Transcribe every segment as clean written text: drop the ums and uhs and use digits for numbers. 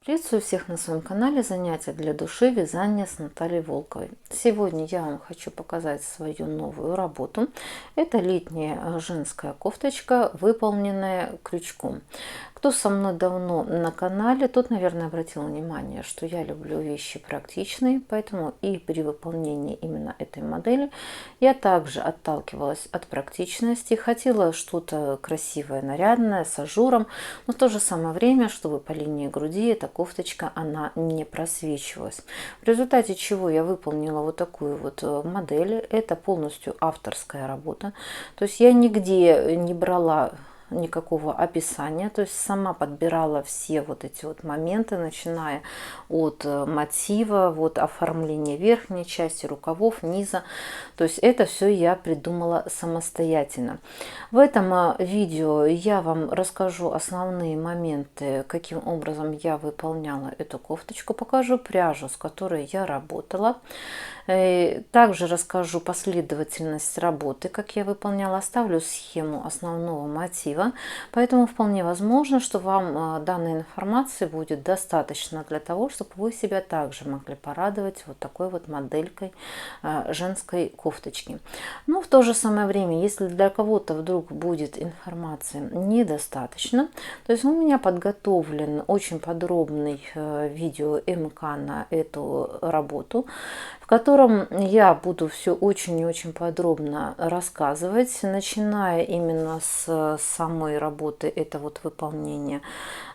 Приветствую всех на своем канале «Занятия для души. Вязание» с Натальей Волковой. Сегодня я вам хочу показать свою новую работу. Это летняя женская кофточка, выполненная крючком. Кто со мной давно на канале, тот, наверное, обратил внимание, что я люблю вещи практичные, поэтому и при выполнении именно этой модели я также отталкивалась от практичности, хотела что-то красивое, нарядное, с ажуром, но в то же самое время, чтобы по линии груди эта кофточка, она не просвечивалась. В результате чего я выполнила вот такую вот модель. Это полностью авторская работа, то есть я нигде не брала никакого описания, то есть сама подбирала все вот эти вот моменты, начиная от мотива, вот оформления верхней части, рукавов, низа, то есть это все я придумала самостоятельно. В этом видео я вам расскажу основные моменты, каким образом я выполняла эту кофточку, покажу пряжу, с которой я работала. Также расскажу последовательность работы, как я выполняла, оставлю схему основного мотива, поэтому вполне возможно, что вам данной информации будет достаточно для того, чтобы вы себя также могли порадовать вот такой вот моделькой женской кофточки. Но в то же самое время, если для кого-то вдруг будет информации недостаточно, то есть у меня подготовлен очень подробный видео МК на эту работу, в котором я буду все очень и очень подробно рассказывать, начиная именно с самой работы, это вот выполнение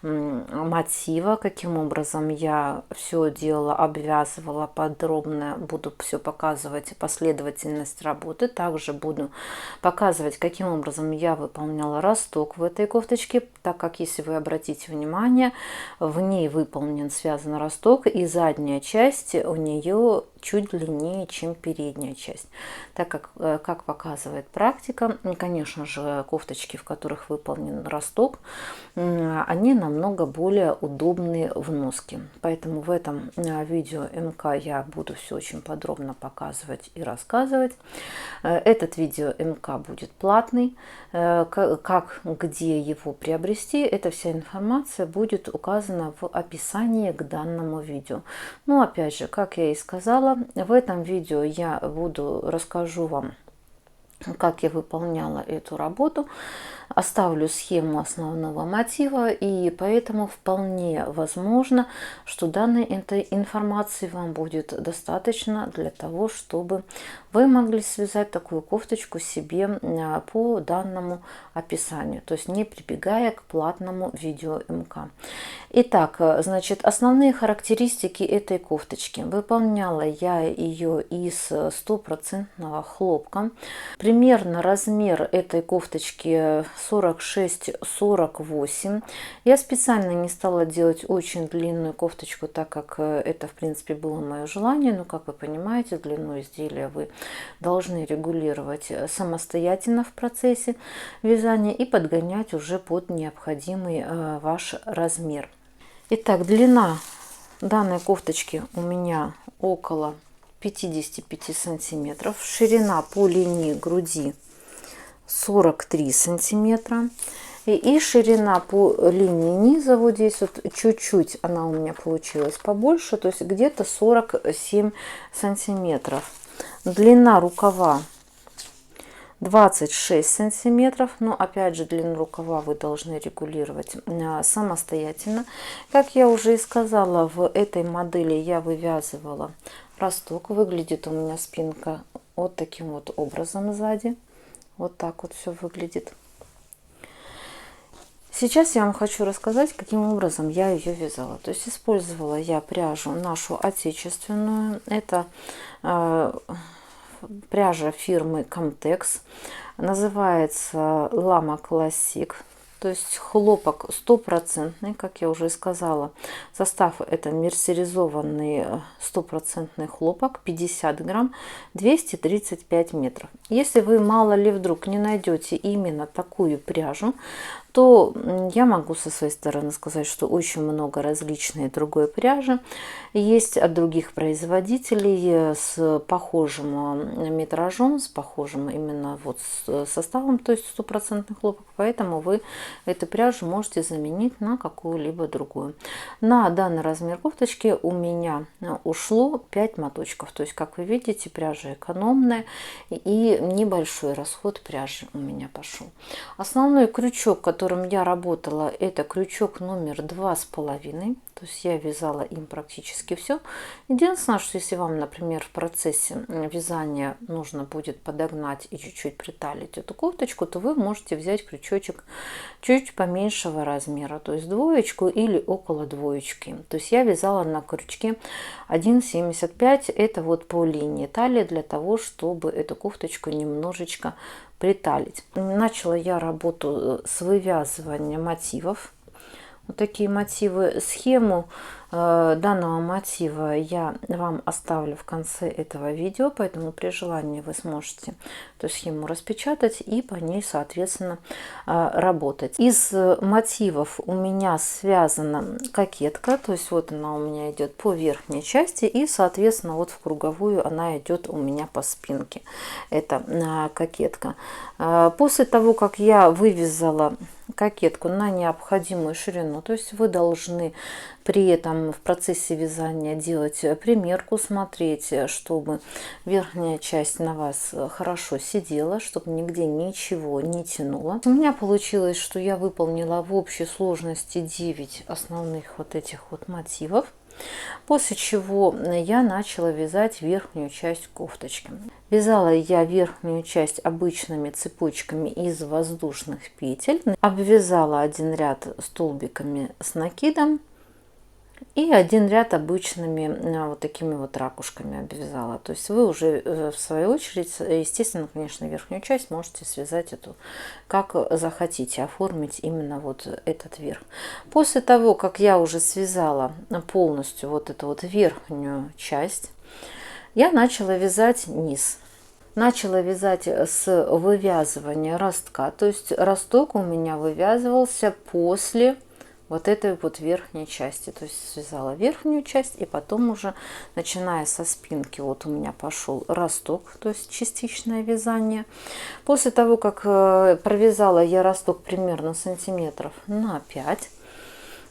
мотива, каким образом я все делала, обвязывала подробно, буду все показывать, последовательность работы, также буду показывать, каким образом я выполняла росток в этой кофточке, так как, если вы обратите внимание, в ней выполнен связан росток, и задняя часть у нее чуть длиннее, чем передняя часть, так как показывает практика, конечно же, кофточки, в которых выполнен росток, они намного более удобные в носке. Поэтому в этом видео МК я буду все очень подробно показывать и рассказывать. Этот видео МК будет платный. Как, где его приобрести, эта вся информация будет указана в описании к данному видео. Но опять же, как я и сказала, в этом видео я расскажу вам, как я выполняла эту работу, оставлю схему основного мотива, и поэтому вполне возможно, что данной этой информации вам будет достаточно для того, чтобы вы могли связать такую кофточку себе по данному описанию, то есть не прибегая к платному видео МК. Итак, значит, основные характеристики этой кофточки. Выполняла я ее из 100% хлопка. Примерно размер этой кофточки 46-48. Я специально не стала делать очень длинную кофточку, так как это, в принципе, было мое желание. Но, как вы понимаете, длину изделия вы должны регулировать самостоятельно в процессе вязания и подгонять уже под необходимый ваш размер. Итак, длина данной кофточки у меня около 55 сантиметров. Ширина по линии груди 43 сантиметра. И ширина по линии низа, вот здесь вот чуть-чуть она у меня получилась побольше, то есть где-то 47 сантиметров. Длина рукава 26 сантиметров, но опять же длину рукава вы должны регулировать самостоятельно. Как я уже и сказала, в этой модели я вывязывала росток. Выглядит у меня спинка вот таким вот образом сзади. Вот так вот все выглядит. Сейчас я вам хочу рассказать, каким образом я ее вязала. То есть использовала я пряжу нашу отечественную. Это пряжа фирмы Comtex. Называется Lama Classic. То есть хлопок 100%, как я уже сказала. Состав это мерсеризованный 100% хлопок, 50 грамм, 235 метров. Если вы мало ли вдруг не найдете именно такую пряжу, то я могу со своей стороны сказать, что очень много различной другой пряжи есть от других производителей с похожим метражом, с похожим именно вот составом, то есть стопроцентный хлопок, поэтому вы эту пряжу можете заменить на какую-либо другую. На данный размер кофточки у меня ушло 5 моточков, то есть, как вы видите, пряжа экономная и небольшой расход пряжи у меня пошел. Основной крючок, которым я работала, это крючок номер 2,5. То есть я вязала им практически все. Единственное, что если вам, например, в процессе вязания нужно будет подогнать и чуть-чуть приталить эту кофточку, то вы можете взять крючочек чуть поменьшего размера, то есть двоечку или около двоечки. То есть я вязала на крючке 1,75. Это вот по линии талии для того, чтобы эту кофточку немножечко приталить. Начала я работу с вывязывания мотивов. Вот такие мотивы. Схему данного мотива я вам оставлю в конце этого видео, поэтому при желании вы сможете эту схему распечатать и по ней, соответственно, работать. Из мотивов у меня связана кокетка, то есть вот она у меня идет по верхней части и, соответственно, вот в круговую она идет у меня по спинке. Это кокетка. После того, как я вывязала кокетку на необходимую ширину, то есть вы должны при этом в процессе вязания делать примерку, смотреть, чтобы верхняя часть на вас хорошо сидела, чтобы нигде ничего не тянуло. У меня получилось, что я выполнила в общей сложности 9 основных вот этих вот мотивов. После чего я начала вязать верхнюю часть кофточки. Вязала я верхнюю часть обычными цепочками из воздушных петель. Обвязала один ряд столбиками с накидом. И один ряд обычными вот такими вот ракушками обвязала. То есть вы уже в свою очередь, естественно, конечно, верхнюю часть можете связать эту как захотите, оформить именно вот этот верх. После того, как я уже связала полностью вот эту вот верхнюю часть, я начала вязать низ. Начала вязать с вывязывания ростка. То есть росток у меня вывязывался после вот этой вот верхней части. То есть связала верхнюю часть и потом уже, начиная со спинки, вот у меня пошел росток, то есть частичное вязание. После того, как провязала я росток примерно сантиметров на 5,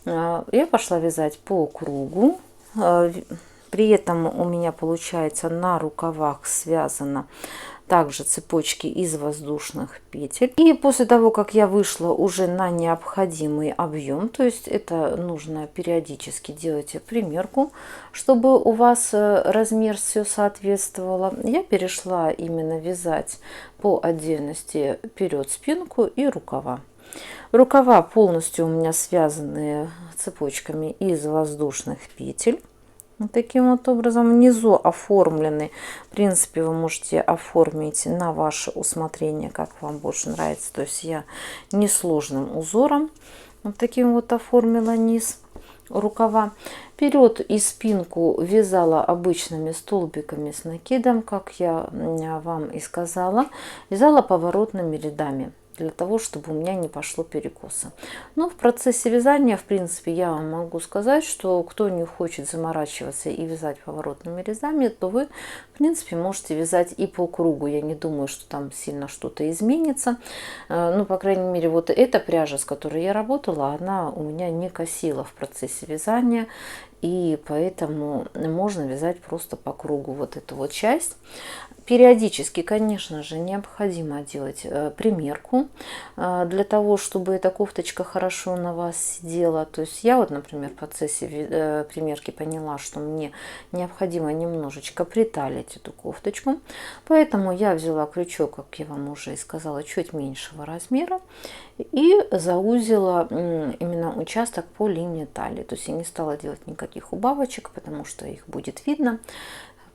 я пошла вязать по кругу. При этом у меня получается на рукавах связано также цепочки из воздушных петель. И после того, как я вышла уже на необходимый объем, то есть это нужно периодически делать примерку, чтобы у вас размер все соответствовало, я перешла именно вязать по отдельности вперед спинку и рукава. Рукава полностью у меня связаны цепочками из воздушных петель. Вот таким вот образом внизу оформлены. В принципе, вы можете оформить на ваше усмотрение, как вам больше нравится. То есть я несложным узором вот таким вот оформила низ рукава. Вперед и спинку вязала обычными столбиками с накидом, как я вам и сказала. Вязала поворотными рядами, для того, чтобы у меня не пошло перекоса. Но в процессе вязания, в принципе, я вам могу сказать, что кто не хочет заморачиваться и вязать поворотными рядами, то вы, в принципе, можете вязать и по кругу. Я не думаю, что там сильно что-то изменится. Ну, по крайней мере, вот эта пряжа, с которой я работала, она у меня не косила в процессе вязания. И поэтому можно вязать просто по кругу вот эту вот часть. Периодически, конечно же, необходимо делать примерку для того, чтобы эта кофточка хорошо на вас сидела. То есть я вот, например, в процессе примерки поняла, что мне необходимо немножечко приталить эту кофточку. Поэтому я взяла крючок, как я вам уже и сказала, чуть меньшего размера и заузила именно участок по линии талии. То есть я не стала делать никаких убавочек, потому что их будет видно.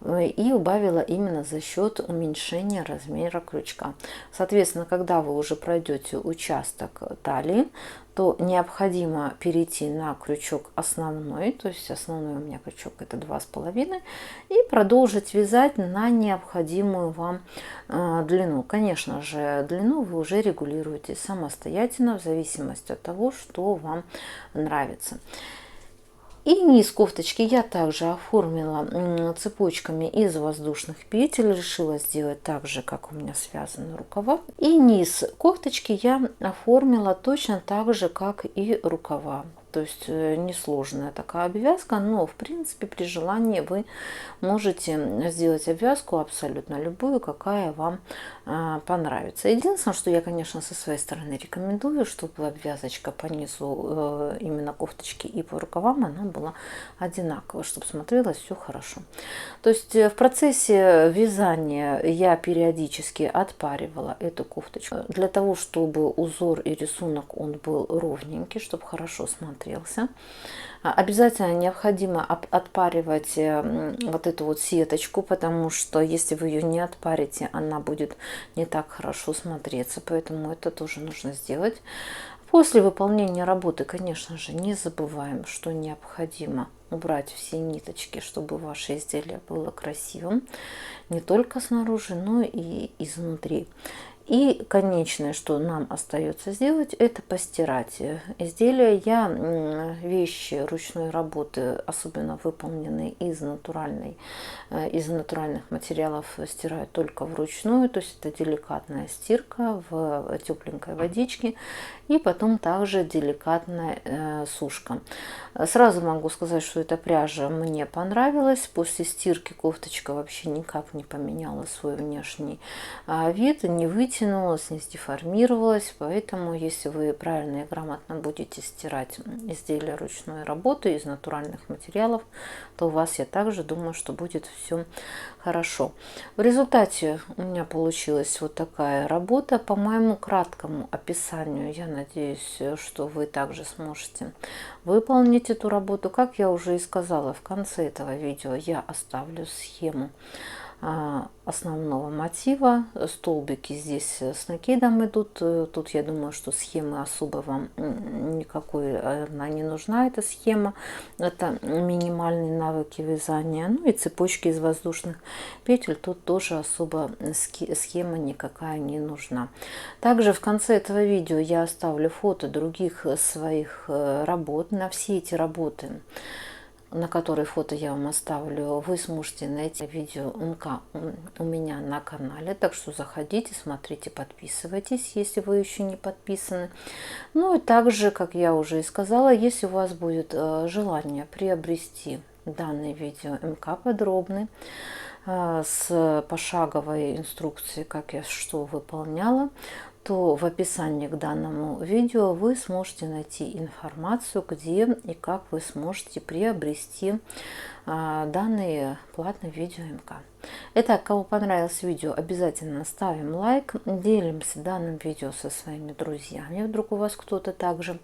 и убавила именно за счет уменьшения размера крючка. Соответственно, когда вы уже пройдете участок талии, то необходимо перейти на крючок основной, то есть основной у меня крючок это 2,5, и продолжить вязать на необходимую вам длину. Конечно же, длину вы уже регулируете самостоятельно в зависимости от того, что вам нравится. И низ кофточки я также оформила цепочками из воздушных петель. Решила сделать так же, как у меня связаны рукава. И низ кофточки я оформила точно так же, как и рукава. То есть несложная такая обвязка, но в принципе при желании вы можете сделать обвязку абсолютно любую, какая вам понравится. Единственное, что я, конечно, со своей стороны рекомендую, чтобы обвязочка по низу именно кофточки и по рукавам она была одинаковая, чтобы смотрелось все хорошо. То есть в процессе вязания я периодически отпаривала эту кофточку для того, чтобы узор и рисунок он был ровненький, чтобы хорошо смотрелся. Обязательно необходимо отпаривать вот эту вот сеточку, потому что если вы ее не отпарите, она будет не так хорошо смотреться, поэтому это тоже нужно сделать. После выполнения работы, конечно же, не забываем, что необходимо убрать все ниточки, чтобы ваше изделие было красивым, не только снаружи, но и изнутри. И конечное, что нам остается сделать, это постирать изделия. Я вещи ручной работы, особенно выполненные из натуральных материалов, стираю только вручную. То есть это деликатная стирка в тепленькой водичке и потом также деликатная сушка. Сразу могу сказать, что эта пряжа мне понравилась. После стирки кофточка вообще никак не поменяла свой внешний вид, не вытянулась, не сдеформировалась. Поэтому, если вы правильно и грамотно будете стирать изделия ручной работы из натуральных материалов, то у вас, я также думаю, что будет все хорошо. В результате у меня получилась вот такая работа. По моему краткому описанию, я надеюсь, что вы также сможете выполнить эту работу. Как я уже и сказала, в конце этого видео я оставлю схему основного мотива. Столбики здесь с накидом идут. Тут я думаю, что схемы особо вам никакой она не нужна, эта схема. Это минимальные навыки вязания. Ну и цепочки из воздушных петель. Тут тоже особо схема никакая не нужна. Также в конце этого видео я оставлю фото других своих работ. На все эти работы, на которые фото я вам оставлю, вы сможете найти видео МК у меня на канале. Так что заходите, смотрите, подписывайтесь, если вы еще не подписаны. Ну и также, как я уже и сказала, если у вас будет желание приобрести данное видео МК подробный, с пошаговой инструкцией, как я что выполняла, то в описании к данному видео вы сможете найти информацию, где и как вы сможете приобрести данные платные видео МК. Итак, кому понравилось видео, обязательно ставим лайк, делимся данным видео со своими друзьями. Вдруг у вас кто-то также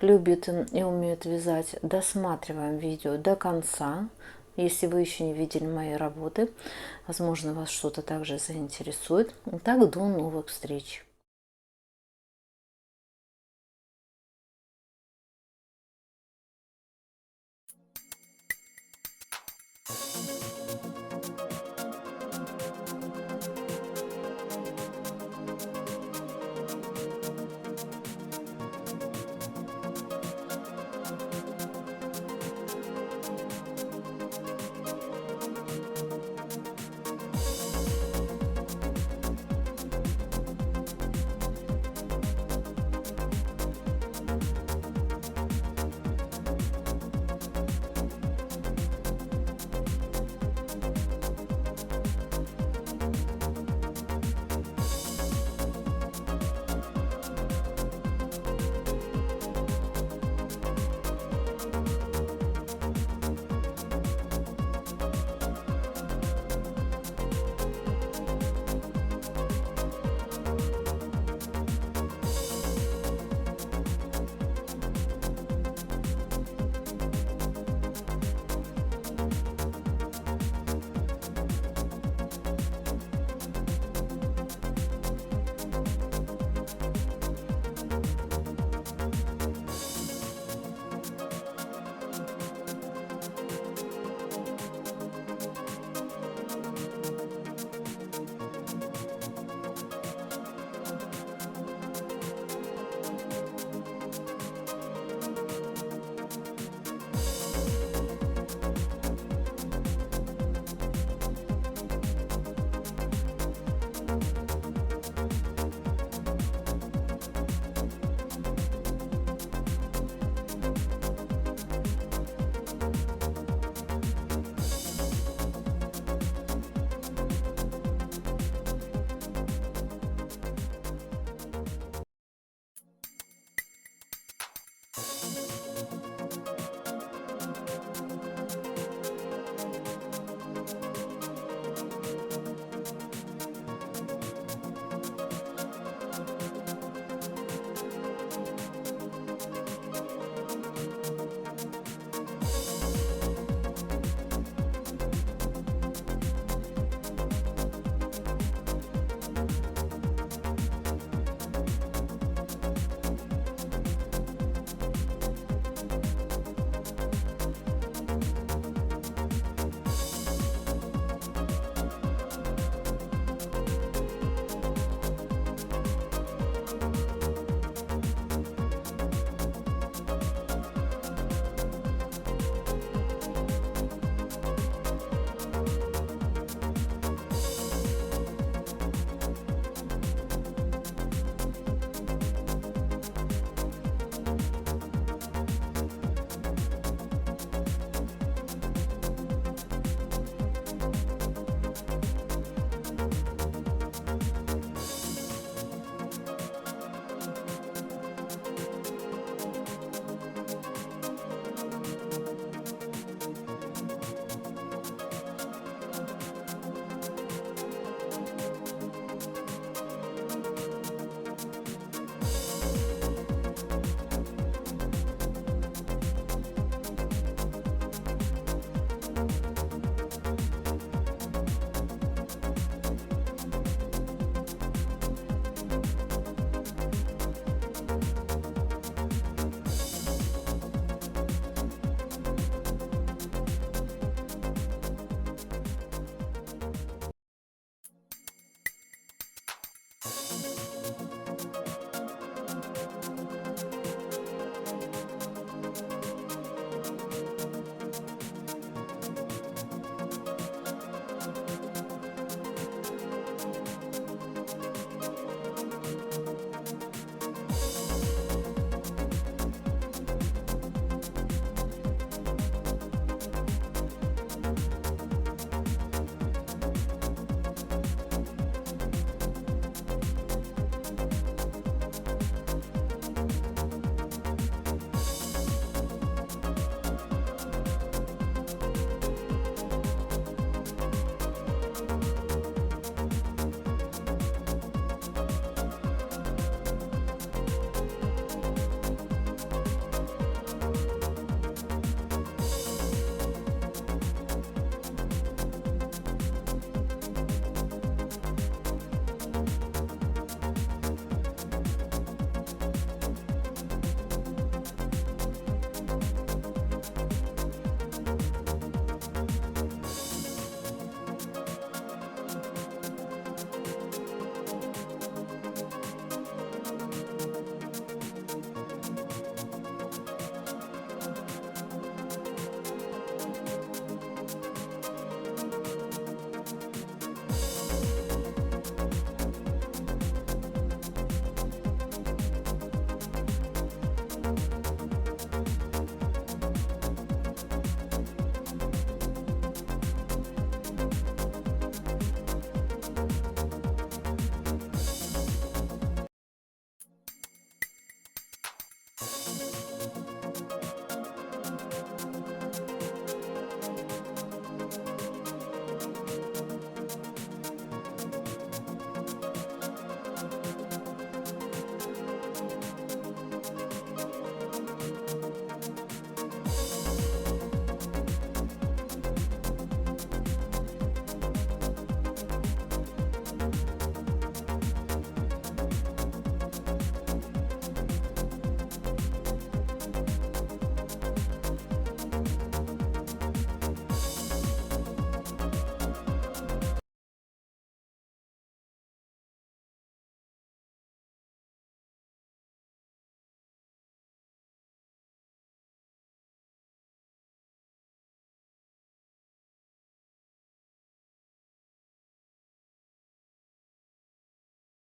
любит и умеет вязать. Досматриваем видео до конца. Если вы еще не видели мои работы, возможно, вас что-то также заинтересует. Итак, до новых встреч!